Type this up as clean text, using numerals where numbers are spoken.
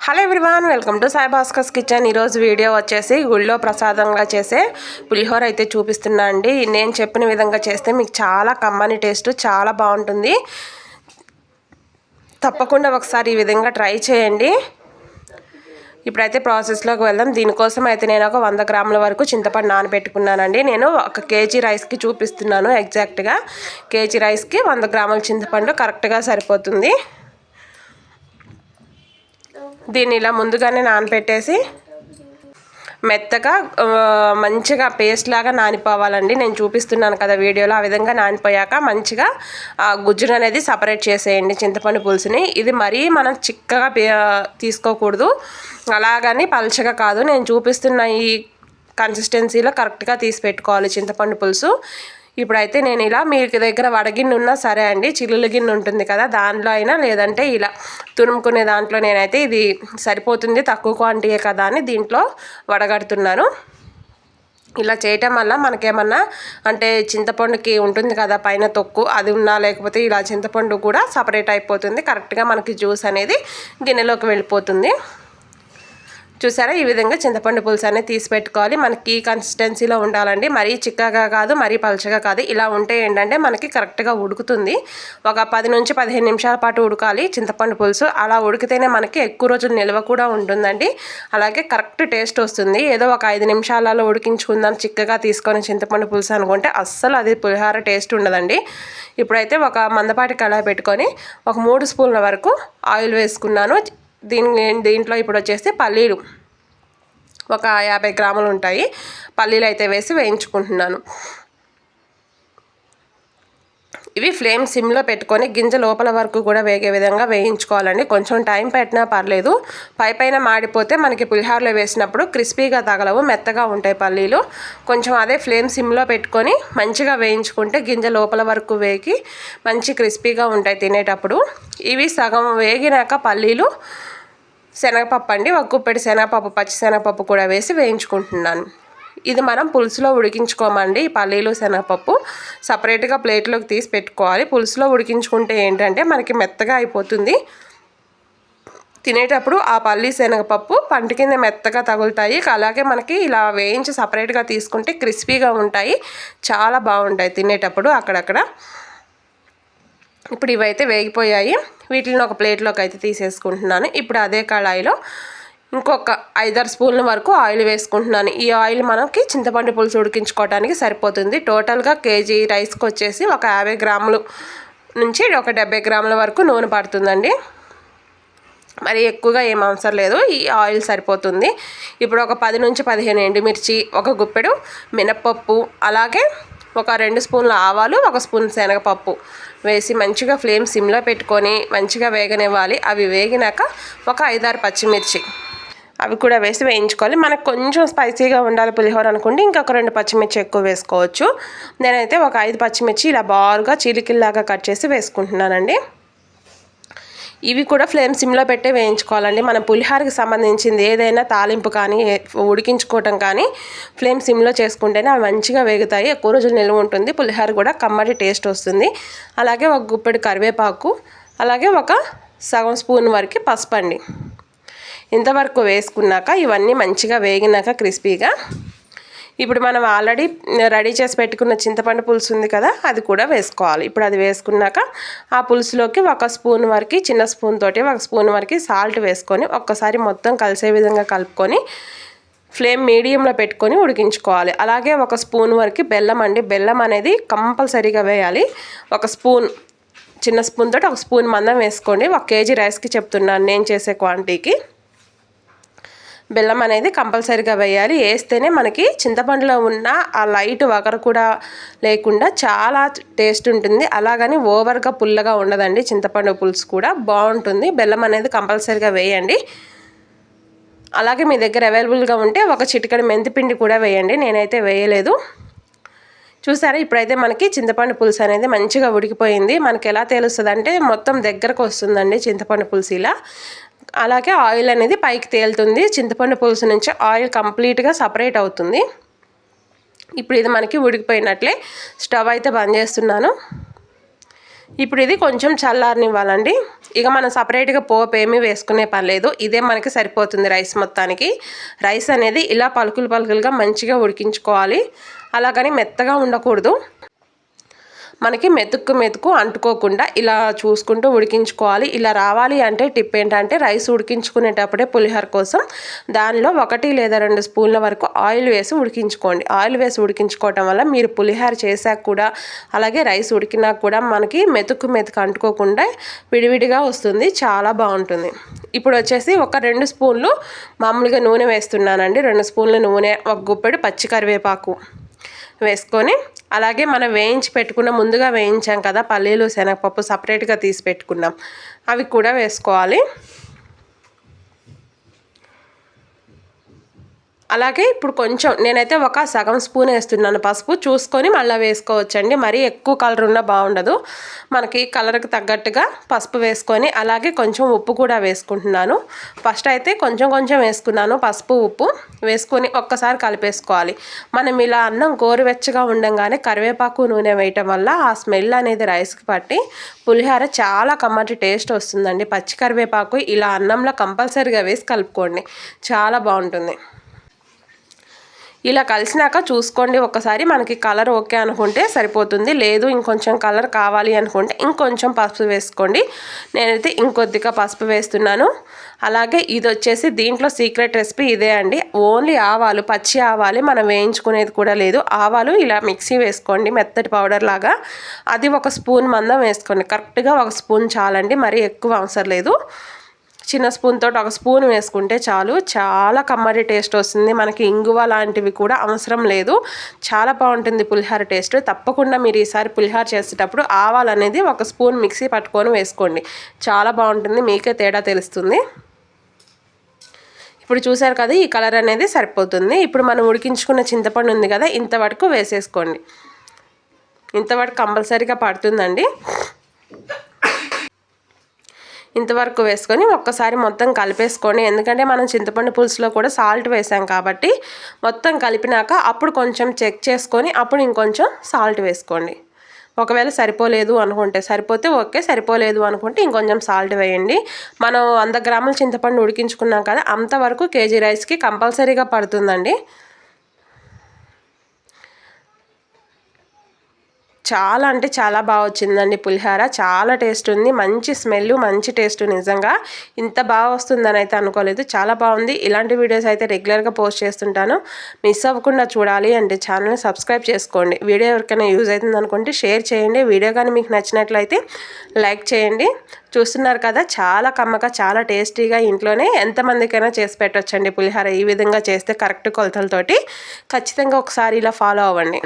Hello everyone, welcome to Sai Bhaskar's kitchen. ఈరోజు video వచ్చేసి గుళ్ళో ప్రసాదంగా చేసే పులిహోర అయితే చూపిస్తున్నా అండి. నేను చెప్పిన విధంగా చేస్తే మీకు చాలా కమ్మని టేస్ట్ చాలా బాగుంటుంది. తప్పకుండా ఒకసారి ఈ విధంగా ట్రై చేయండి. ఇప్పుడైతే ప్రాసెస్లోకి వెళ్దాం. దీనికోసం అయితే నేను ఒక 100 గ్రాముల వరకు చింతపండు నానబెట్టుకున్నానండి. నేను 1 కేజీ రైస్కి చూపిస్తున్నాను. ఎగ్జాక్ట్గా కేజీ రైస్కి 100 గ్రాముల చింతపండు కరెక్ట్గా సరిపోతుంది. దీన్ని ఇలా ముందుగానే నానబెట్టేసి మెత్తగా మంచిగా పేస్ట్ లాగా నానిపోవాలండి. నేను చూపిస్తున్నాను కదా వీడియోలో, ఆ విధంగా నానిపోయాక మంచిగా గుజ్జును అనేది సపరేట్ చేసేయండి చింతపండు పులుసుని. ఇది మరీ మనం చిక్కగా తీసుకోకూడదు, అలాగని పల్చగా కాదు. నేను చూపిస్తున్న ఈ కన్సిస్టెన్సీలో కరెక్ట్గా తీసి పెట్టుకోవాలి చింతపండు పులుసు. ఇప్పుడైతే నేను ఇలా, మీ దగ్గర వడగిన్నె ఉన్నా సరే అండి, చిల్లుల గిన్నె ఉంటుంది కదా, దాంట్లో అయినా, లేదంటే ఇలా తురుముకునే దాంట్లో నేనైతే ఇది సరిపోతుంది, తక్కువ క్వాంటిటీ కదా అని దీంట్లో వడగడుతున్నాను. ఇలా చేయటం వల్ల మనకేమన్నా అంటే చింతపండుకి ఉంటుంది కదా పైన తొక్కు, అది ఉన్నా లేకపోతే ఇలా చింతపండు కూడా సపరేట్ అయిపోతుంది. కరెక్ట్గా మనకి జ్యూస్ అనేది గిన్నెలోకి వెళ్ళిపోతుంది. చూసారా, ఈ విధంగా చింతపండు పులుసు అనేది తీసి పెట్టుకోవాలి. మనకి ఈ కన్సిస్టెన్సీలో ఉండాలండి, మరీ చిక్కగా కాదు, మరీ పలుచగా కాదు. ఇలా ఉంటే ఏంటంటే మనకి కరెక్ట్గా ఉడుకుతుంది. ఒక 10 నుంచి 15 నిమిషాల పాటు ఉడకాలి చింతపండు పులుసు. అలా ఉడికితేనే మనకి ఎక్కువ రోజులు నిల్వ కూడా ఉంటుందండి. అలాగే కరెక్ట్ టేస్ట్ వస్తుంది. ఏదో ఒక 5 నిమిషాలలో ఉడికించుకుందాం చిక్కగా తీసుకొని చింతపండు పులుసు అనుకుంటే అస్సలు అది పులిహోర టేస్ట్ ఉండదండి. ఇప్పుడైతే ఒక మందపాటి కళాయి పెట్టుకొని ఒక 3 స్పూన్ల వరకు ఆయిల్ వేసుకున్నాను. దీంట్లో ఇప్పుడు వచ్చేసి పల్లీలు ఒక 50 గ్రాములు ఉంటాయి. పల్లీలు అయితే వేసి వేయించుకుంటున్నాను. ఇవి ఫ్లేమ్ సిమ్లో పెట్టుకొని గింజ లోపల వరకు కూడా వేగే విధంగా వేయించుకోవాలండి. కొంచెం టైం పెట్టినా పర్లేదు. పైన మాడిపోతే మనకి పులిహోరలో వేసినప్పుడు క్రిస్పీగా తగలవు, మెత్తగా ఉంటాయి పల్లీలు. కొంచెం అదే ఫ్లేమ్ సిమ్లో పెట్టుకొని మంచిగా వేయించుకుంటే గింజ లోపల వరకు వేగి మంచి క్రిస్పీగా ఉంటాయి తినేటప్పుడు. ఇవి సగం వేగినాక పల్లీలు, శనగపప్పు అండి, ఒక గుప్పెడు శనగపప్పు, పచ్చి శనగపప్పు కూడా వేసి వేయించుకుంటున్నాను. ఇది మనం పులుసులో ఉడికించుకోమండి. ఈ పల్లీలు శనగపప్పు సపరేట్గా ప్లేట్లోకి తీసి పెట్టుకోవాలి. పులుసులో ఉడికించుకుంటే ఏంటంటే మనకి మెత్తగా అయిపోతుంది. తినేటప్పుడు ఆ పల్లి శనగపప్పు పంట కింద మెత్తగా తగులుతాయి. అలాగే మనకి ఇలా వేయించి సపరేట్గా తీసుకుంటే క్రిస్పీగా ఉంటాయి, చాలా బాగుంటాయి తినేటప్పుడు అక్కడక్కడ. ఇప్పుడు ఇవైతే వేగిపోయాయి. వీటిని ఒక ప్లేట్లోకి అయితే తీసేసుకుంటున్నాను. ఇప్పుడు అదే కళాయిలో ఇంకొక 5-6 స్పూన్ల వరకు ఆయిల్ వేసుకుంటున్నాను. ఈ ఆయిల్ మనకి చింతపండు పులుసు ఉడికించుకోవడానికి సరిపోతుంది. టోటల్గా కేజీ రైస్కి వచ్చేసి ఒక 50 గ్రాములు నుంచి ఒక 70 గ్రాముల వరకు నూనె పడుతుందండి. మరి ఎక్కువగా ఏం అవసరం లేదు, ఈ ఆయిల్ సరిపోతుంది. ఇప్పుడు ఒక 10 నుంచి 15 ఎండుమిర్చి, ఒక గుప్పెడు మినప్పప్పు, అలాగే ఒక 2 స్పూన్ల ఆవాలు, 1 స్పూన్ శనగపప్పు వేసి మంచిగా ఫ్లేమ్ సిమ్లో పెట్టుకొని మంచిగా వేగనివ్వాలి. అవి వేగినాక ఒక 5-6 పచ్చిమిర్చి అవి కూడా వేసి వేయించుకోవాలి. మనకు కొంచెం స్పైసీగా ఉండాలి పులిహోర అనుకోండి, ఇంకొక 2 పచ్చిమిర్చి ఎక్కువ వేసుకోవచ్చు. నేనైతే ఒక 5 పచ్చిమిర్చి ఇలా బారుగా చీలికల్లాగా కట్ చేసి వేసుకుంటున్నానండి. ఇవి కూడా ఫ్లేమ్ సిమ్లో పెట్టే వేయించుకోవాలండి. మన పులిహోరకి సంబంధించింది ఏదైనా తాలింపు కానీ ఉడికించుకోవటం కానీ ఫ్లేమ్ సిమ్లో చేసుకుంటేనే అవి మంచిగా వేగుతాయి, ఎక్కువ రోజులు నిల్వ ఉంటుంది, పులిహోర కూడా కమ్మటి టేస్ట్ వస్తుంది. అలాగే ఒక గుప్పెడు కరివేపాకు, అలాగే ఒక సగం స్పూన్ వరకు పసుపు అండి. ఇంతవరకు వేసుకున్నాక ఇవన్నీ మంచిగా వేగినాక క్రిస్పీగా ఇప్పుడు మనం ఆల్రెడీ రెడీ చేసి పెట్టుకున్న చింతపండు పులుసు ఉంది కదా, అది కూడా వేసుకోవాలి. ఇప్పుడు అది వేసుకున్నాక ఆ పులుసులోకి 1 స్పూన్ వరకు, చిన్న స్పూన్ తోటి 1 స్పూన్ వరకు సాల్ట్ వేసుకొని ఒక్కసారి మొత్తం కలిసే విధంగా కలుపుకొని ఫ్లేమ్ మీడియంలో పెట్టుకొని ఉడికించుకోవాలి. అలాగే 1 స్పూన్ వరకు బెల్లం అండి. బెల్లం అనేది కంపల్సరీగా వేయాలి. 1 స్పూన్, చిన్న స్పూన్ తోటి 1 స్పూన్ మందం వేసుకోండి. 1 కేజీ రైస్కి చెప్తున్నాను నేను చేసే క్వాంటిటీకి. బెల్లం అనేది కంపల్సరీగా వేయాలి. వేస్తేనే మనకి చింతపండులో ఉన్న ఆ లైట్ వగరు కూడా లేకుండా చాలా టేస్ట్ ఉంటుంది. అలాగని ఓవర్గా పుల్లగా ఉండదండి, చింతపండు పులుసు కూడా బాగుంటుంది. బెల్లం అనేది కంపల్సరీగా వేయండి. అలాగే మీ దగ్గర అవైలబుల్గా ఉంటే ఒక చిటికెడు మెంతిపిండి కూడా వేయండి. నేనైతే వేయలేదు. చూసారా, ఇప్పుడైతే మనకి చింతపండు పులుసు అనేది మంచిగా ఉడికిపోయింది. మనకి ఎలా తెలుస్తుంది అంటే మొత్తం దగ్గరకు వస్తుందండి చింతపండు పులుసు ఇలా. అలాగే ఆయిల్ అనేది పైకి తేలుతుంది. చింతపండు పులుసు నుంచి ఆయిల్ కంప్లీట్గా సపరేట్ అవుతుంది. ఇప్పుడు ఇది మనకి ఉడికిపోయినట్లే. స్టవ్ అయితే బంద్ చేస్తున్నాను. ఇప్పుడు ఇది కొంచెం చల్లారనివ్వాలండి. ఇక మనం సపరేట్గా పోపు ఏమీ వేసుకునే పని లేదు. ఇదే మనకి సరిపోతుంది రైస్ మొత్తానికి. రైస్ అనేది ఇలా పలుకులు పలుకులుగా మంచిగా ఉడికించుకోవాలి. అలాగని మెత్తగా ఉండకూడదు. మనకి మెతుకు అంటుకోకుండా ఇలా చూసుకుంటూ ఉడికించుకోవాలి. ఇలా రావాలి అంటే టిప్ ఏంటంటే రైస్ ఉడికించుకునేటప్పుడే పులిహోర కోసం దానిలో 1 లేదా 2 స్పూన్ల వరకు ఆయిల్ వేసి ఉడికించుకోండి. ఆయిల్ వేసి ఉడికించుకోవటం వల్ల మీరు పులిహోర చేశాక కూడా అలాగే రైస్ ఉడికినాక కూడా మనకి మెతుకు అంటుకోకుండా విడివిడిగా వస్తుంది. చాలా బాగుంటుంది. ఇప్పుడు వచ్చేసి ఒక 2 స్పూన్లు మామూలుగా నూనె వేస్తున్నానండి. 2 స్పూన్ల నూనె, ఒక గుప్పెడు పచ్చి కరివేపాకు వేసుకొని అలాగే మనం ముందుగా వేయించాం కదా పల్లీలు శనగపప్పు సపరేట్గా తీసి పెట్టుకున్నాం, అవి కూడా వేసుకోవాలి. అలాగే ఇప్పుడు కొంచెం నేనైతే ఒక సగం స్పూన్ వేస్తున్నాను పసుపు. చూసుకొని మళ్ళీ వేసుకోవచ్చండి. మరీ ఎక్కువ కలర్ ఉన్నా బాగుండదు. మనకి కలర్కి తగ్గట్టుగా పసుపు వేసుకొని అలాగే కొంచెం ఉప్పు కూడా వేసుకుంటున్నాను. ఫస్ట్ అయితే కొంచెం వేసుకున్నాను పసుపు ఉప్పు వేసుకొని ఒక్కసారి కలిపేసుకోవాలి. మనం ఇలా అన్నం గోరువెచ్చగా ఉండంగానే కరివేపాకు నూనె వేయటం వల్ల ఆ స్మెల్ అనేది రైస్కి పట్టి పులిహోర చాలా కమ్మటి టేస్ట్ వస్తుందండి. పచ్చి కరివేపాకు ఇలా అన్నంలో కంపల్సరీగా వేసి కలుపుకోండి, చాలా బాగుంటుంది. ఇలా కలిసినాక చూసుకోండి ఒకసారి. మనకి కలర్ ఓకే అనుకుంటే సరిపోతుంది. లేదు ఇంకొంచెం కలర్ కావాలి అనుకుంటే ఇంకొంచెం పసుపు వేసుకోండి. నేనైతే ఇంకొద్దిగా పసుపు వేస్తున్నాను. అలాగే ఇది వచ్చేసి దీంట్లో సీక్రెట్ రెసిపీ ఇదే అండి. ఓన్లీ ఆవాలు, పచ్చి ఆవాలు, మనం వేయించుకునేది కూడా లేదు. ఆవాలు ఇలా మిక్సీ వేసుకోండి మెత్తటి పౌడర్ లాగా. అది 1 స్పూన్ మందం వేసుకోండి. కరెక్ట్గా 1 స్పూన్ చాలండి, మరీ ఎక్కువ అవసరం లేదు. చిన్న స్పూన్ తోటి 1 స్పూన్ వేసుకుంటే చాలు. చాలా కమ్మటి టేస్ట్ వస్తుంది. మనకి ఇంగువ లాంటివి కూడా అవసరం లేదు. చాలా బాగుంటుంది పులిహోర టేస్ట్. తప్పకుండా మీరు ఈసారి పులిహోర చేసేటప్పుడు ఆవాలు అనేది 1 స్పూన్ మిక్సీ పట్టుకొని వేసుకోండి, చాలా బాగుంటుంది. మీకే తేడా తెలుస్తుంది. ఇప్పుడు చూసారు కదా, ఈ కలర్ అనేది సరిపోతుంది. ఇప్పుడు మనం ఉడికించుకున్న చింతపండు ఉంది కదా, ఇంతవరకు వేసేసుకోండి. ఇంతవరకు కంపల్సరీగా పడుతుందండి. ఇంతవరకు వేసుకొని ఒక్కసారి మొత్తం కలిపేసుకోండి. ఎందుకంటే మనం చింతపండు పులుసులో కూడా సాల్ట్ వేసాం కాబట్టి మొత్తం కలిపినాక అప్పుడు కొంచెం చెక్ చేసుకొని అప్పుడు ఇంకొంచెం సాల్ట్ వేసుకోండి. ఒకవేళ సరిపోలేదు అనుకుంటే సరిపోతే ఓకే, సరిపోలేదు అనుకుంటే ఇంకొంచెం సాల్ట్ వేయండి. మనం 100 గ్రాముల చింతపండు ఉడికించుకున్నాం కదా, అంతవరకు కేజీ రైస్కి కంపల్సరీగా పడుతుందండి. చాలా అంటే చాలా బాగా వచ్చిందండి పులిహోర. చాలా టేస్ట్ ఉంది, మంచి స్మెల్, మంచి టేస్ట్. నిజంగా ఇంత బాగా వస్తుందని అయితే అనుకోలేదు. చాలా బాగుంది. ఇలాంటి వీడియోస్ అయితే రెగ్యులర్గా పోస్ట్ చేస్తుంటాను. మిస్ అవ్వకుండా చూడాలి అంటే ఛానల్ని సబ్స్క్రైబ్ చేసుకోండి. వీడియో ఎవరికైనా యూజ్ అవుతుంది అనుకుంటే షేర్ చేయండి. వీడియో కానీ మీకు నచ్చినట్లయితే లైక్ చేయండి. చూస్తున్నారు కదా, చాలా కమ్మగా, చాలా టేస్టీగా ఇంట్లోనే ఎంతమందికైనా చేసి పెట్టొచ్చండి పులిహోర. ఈ విధంగా చేస్తే కరెక్ట్ కొలతలతోటి ఖచ్చితంగా ఒకసారి ఇలా ఫాలో అవ్వండి.